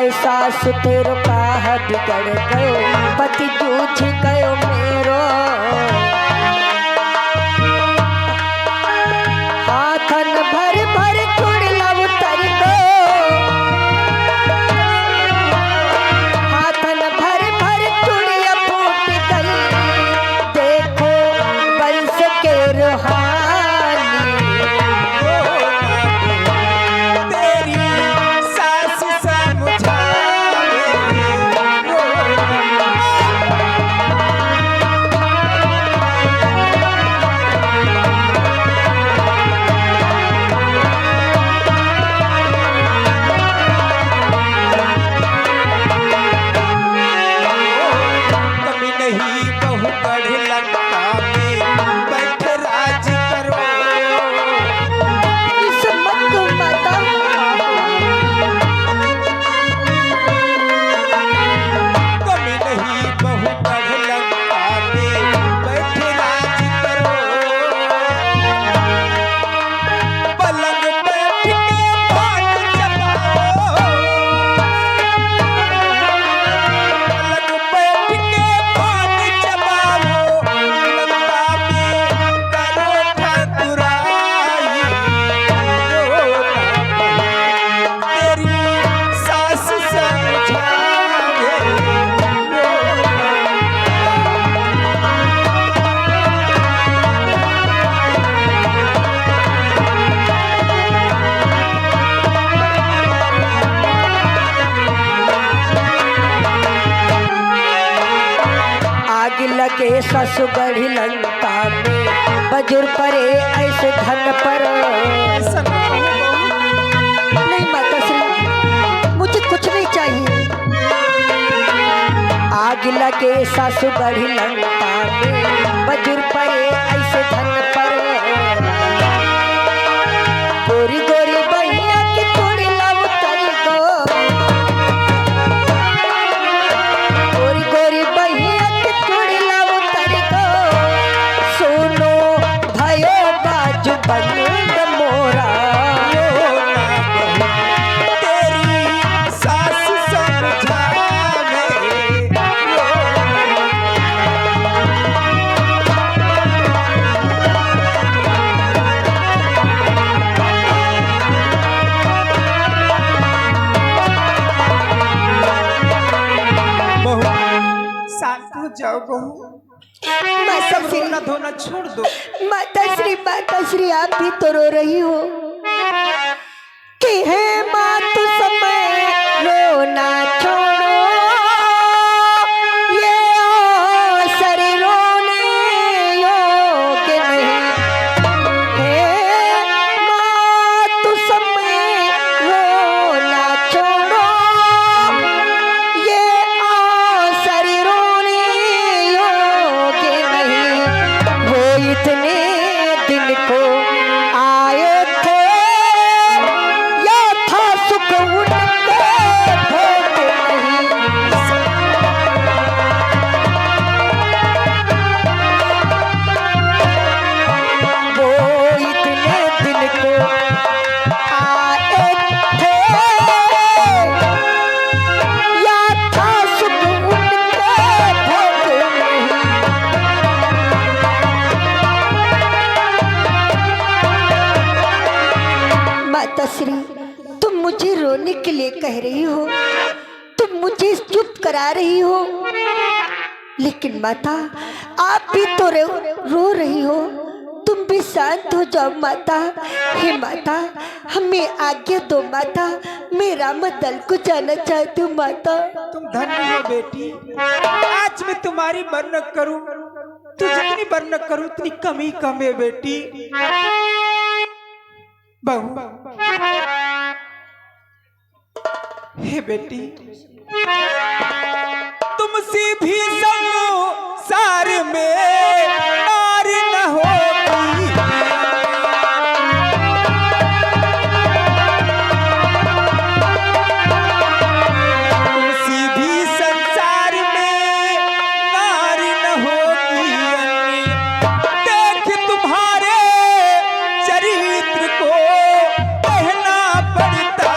ऐसा सुतेरो का बिगड़ गयो पति जूझ गयो मेरो हाथन भर भर चुड़ला उतर गो हाथन भर भर चुड़िया फूट गई देखो बंस के रूहानी तेरी सास समझावे कमी नहीं बहु गढ़ लंका में बैठ राज करो इस मत को माता कमी नहीं बहु गढ़ लंका में बैठ राज करो पलंग बैठ के पान चबाओ पलंग बैठ के पान चबाओ लंका में करो ठाकुराई तेरी सास समझावे आग लगे ससुगढ़ लंका में बजुर परे ऐसे धन पर नहीं माता श्री मुझे कुछ नहीं चाहिए आग लगे ससुगढ़ लंका में बजुर परे ऐसे धन पर गोरी गोरी बहिया की थोड़ी लव उतर गो गोरी गोरी बहिया की थोड़ी लव उतर गो सुनो भयो बाजू बंद मोरा तेरी सास समझावे बहू शांत हो जाओ बहू सब रोना धोना छोड़ दो माता श्री आप भी तो रो रही हो कि है माँ तू समय रोना छोड़ो ये अवसर रोने योग्य नहीं है माँ तू समय रोना छोड़ो ये अवसर रोने योग्य नहीं वो इतने दिन को आए थे या था सुख उनके भोग नहीं वो इतने दिन को आए थे या था सुख उनके भोग नहीं माता श्री तुम मुझे रोने के लिए कह रही हो तुम मुझे चुप करा रही हो लेकिन माता आप भी तो रो रही हो तुम भी शांत हो जाओ माता हे माता हमें आज्ञा दो माता मैं रामदल को जाना चाहती हूँ माता तुम धन्य हो बेटी आज मैं तुम्हारी वर्ण करूं तू जितनी वर्ण करूं उतनी कम ही कम है बेटी बहू हे बेटी तुमसे भी संसार में नार न होती तुमसे भी संसार में नार न होती देख तुम्हारे चरित्र को कहना पड़ता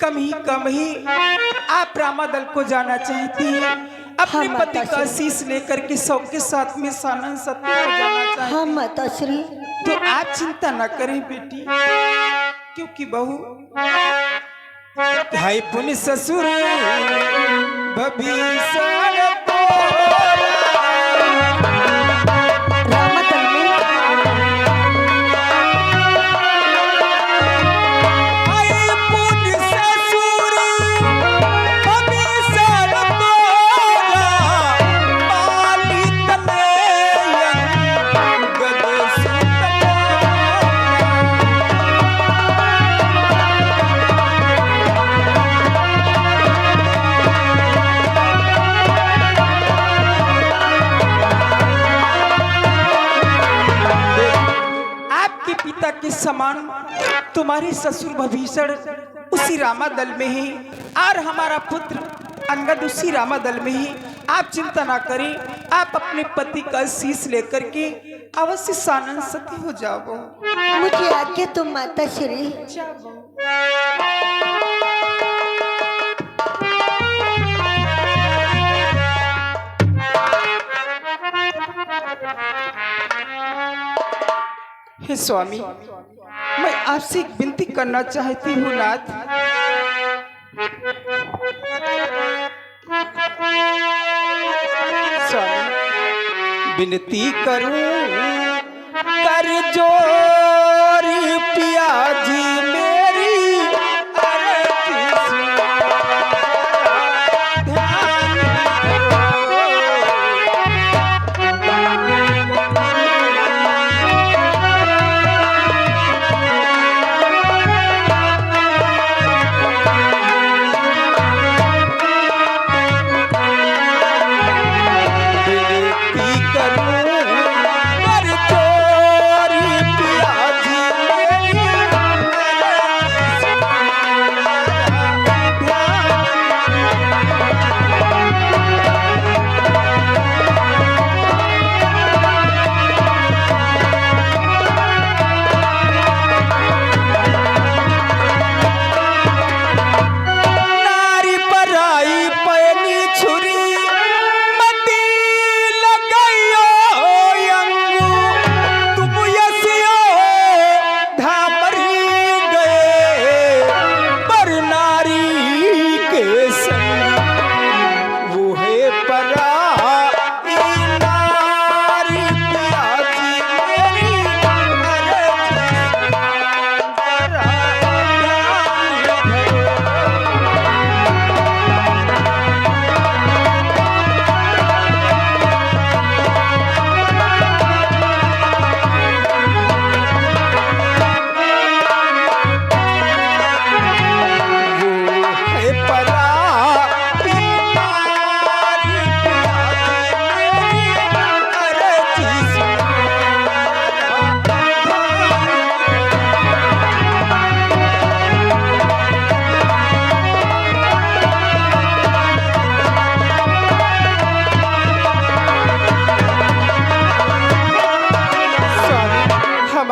कम ही आप रामादल को जाना चाहती हैं, अपने हाँ, पति माता का श्री। आशीष लेकर के सबके साथ में सानन सत्य हो जाना चाहती हाँ हैं। माता श्री। तो आप चिंता न करें बेटी, क्योंकि बहू भाई पुण्य ससुर भविष्य रामादल में के समान तुम्हारी ससुर भीषण उसी रामादल में ही, और हमारा पुत्र अंगद उसी रामादल में ही। आप चिंता ना करें, आप अपने पति का शीश लेकर के अवश्य सानन सती हो जाओ। मुझे आज्ञा तुम माता श्री। हे स्वामी, मैं आपसे एक विनती करना चाहती हूँ नाथ। स्वामी विनती करूं कर जोरी पिया जी मेरी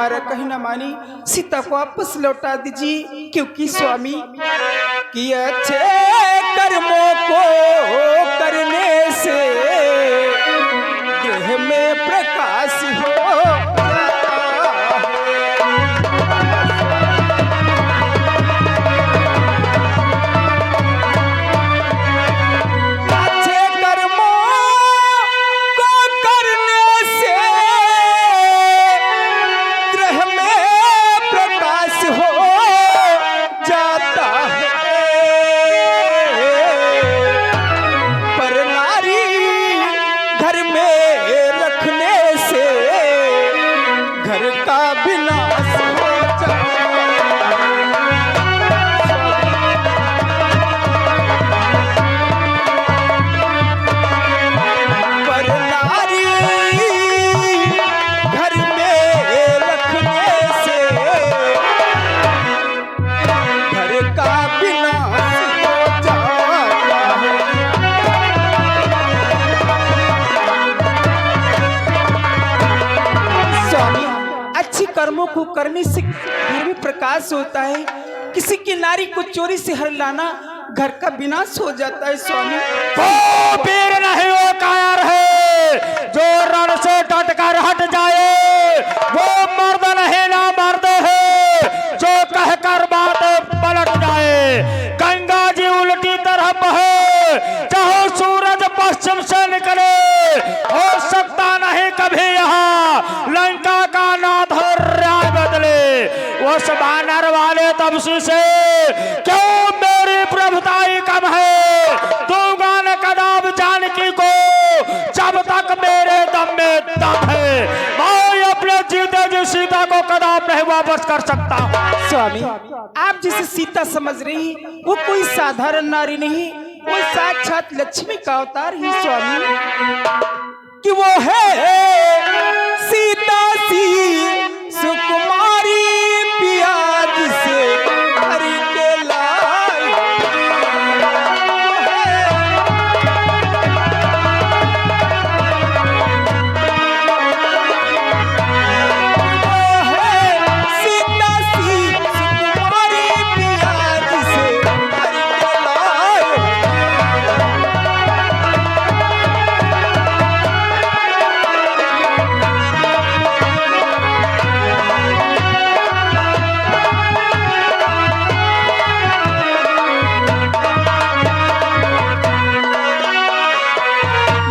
अरजी कहना मानी सीता को वापस लौटा दीजिए, क्योंकि स्वामी कि अच्छे कर्मों को करने से देह में प्रकाश हो कर्मों को करने से घर में प्रकाश होता है, किसी की नारी को चोरी से हर लाना घर का विनाश हो जाता है स्वामी। वो वीर नहीं वो कायर है जो रण से डटकर हट जाए, वो मर्द नहीं ना मर्द है जो कहकर बात पलट जाए। गंगा जी उल्टी तरफ है, चाहे सूरज पश्चिम से निकले, हो सकता नहीं कभी यहाँ लंका का नाथ राय बदले। उस बानर वाले तपसी से क्यों मेरी प्रभुताई कम है, दूंगा न कदाब जानकी को जब तक मेरे दम में दम है। मैं अपने जीते जी सीता को कदाब नहीं वापस कर सकता। स्वामी आप जिसे सीता समझ रही वो कोई साधारण नारी नहीं, वो साक्षात लक्ष्मी का अवतार ही स्वामी। कि वो है सीता सी सुकुमारी पिया जिसे हरि के लाए। वो है सीता सी सुकुमारी पिया जिसे हरि के लाए।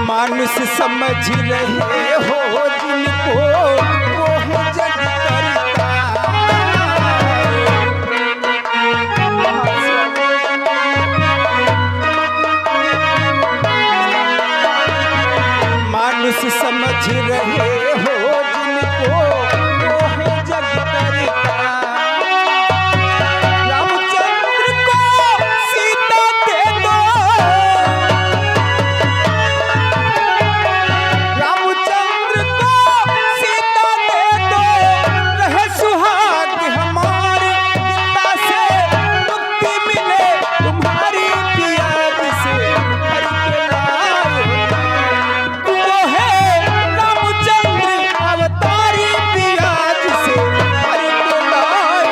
मानुष समझ रहे हो जिनको वो है जग करता। मानुष समझ रहे हो जिनको वो है जग करता। रामचंद्र को सीता दे दो, रामचंद्र को सीता दे दो, रहे सुहाग हमारी पिता से मुक्ति मिले तुम्हारी पिया जिसे हरि के लाए। वो है रामचंद्र अवतारी पिया जिसे हरि के लाए।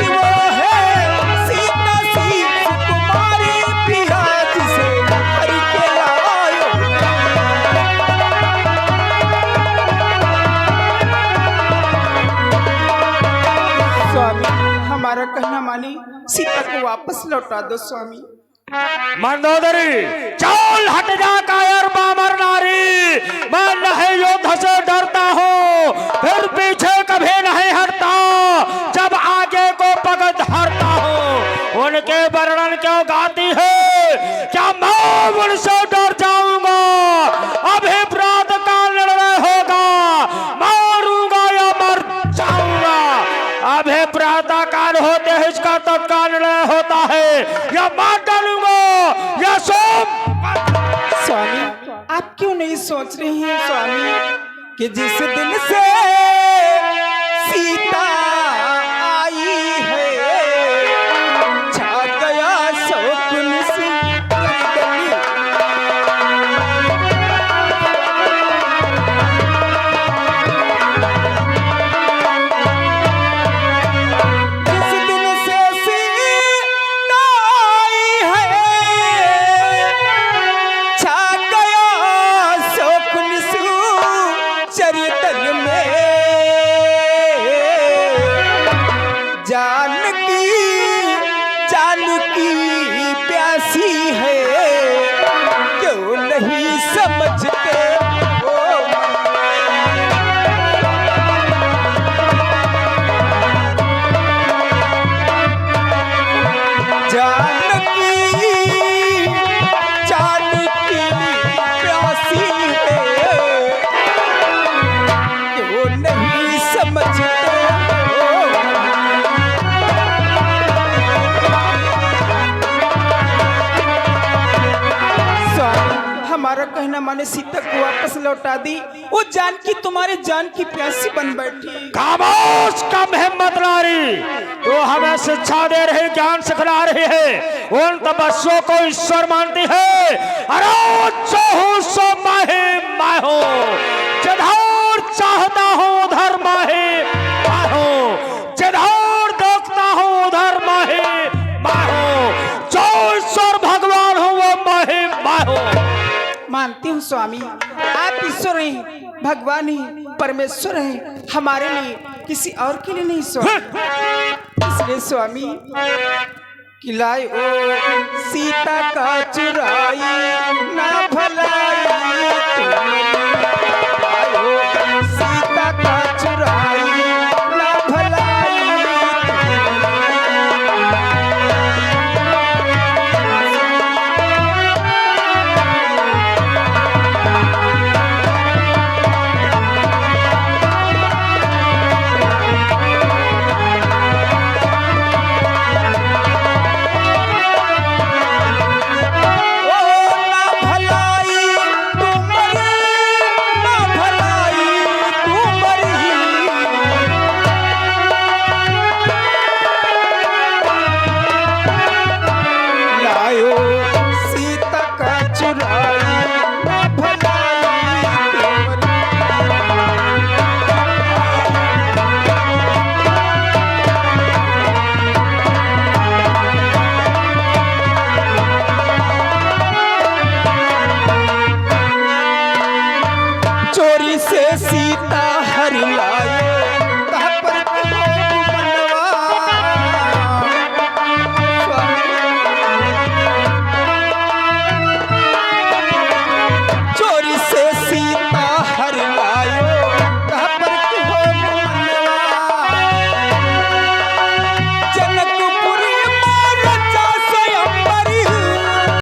वो है सीता सी सुकुमारी पिया जिसे हरि के लाए। स्वामी हमारा कहना माने सीता को वापस लौटा दो स्वामी। मंदोदरी चल हट जा कायर बामर नारी, मैं नहीं युद्ध से डरता हूँ फिर पीछे कभी नहीं हटता, जब आगे को पकड़ धरता हूँ। उनके वर्णन क्यों गाती है, क्या मैं उनसे डर जाऊंगा? अभी प्रात का निर्णय होगा, मारूंगा या मर जाऊंगा। अभी प्रातः काल होते ही इसका तत्काल निर्णय होता है, या मार डालूंगा या सोम। स्वामी आप क्यों नहीं सोच रहे हैं स्वामी कि जिस दिन से सीता आई है छा गया शौकुन सी गली। जिस दिन से सीता आई है छा गया शौकुन सी चरितन में। बहना माने सीता को वापस लौटा दी, वो जानकी तुम्हारे जान की प्यासी बन बैठी। खामोश, कम हिम्मत नारी, तो हमें शिक्षा दे रही, ज्ञान सिखला रही है, उन तपस्वियों को ईश्वर मानती है। अरे जो हूँ सो मैं हो, जिधर चाहता हूँ उधर मैं हो, जिधर देखता हूँ उधर मैं हो, जो ईश्वर भगवान हो वो मैं हो। मानती हूँ स्वामी, आप ईश्वर हैं, भगवान हैं, परमेश्वर हैं, हमारे लिए, किसी और के लिए नहीं स्वामी। इसलिए स्वामी कि लाए ओ सीता का चुराई ना भला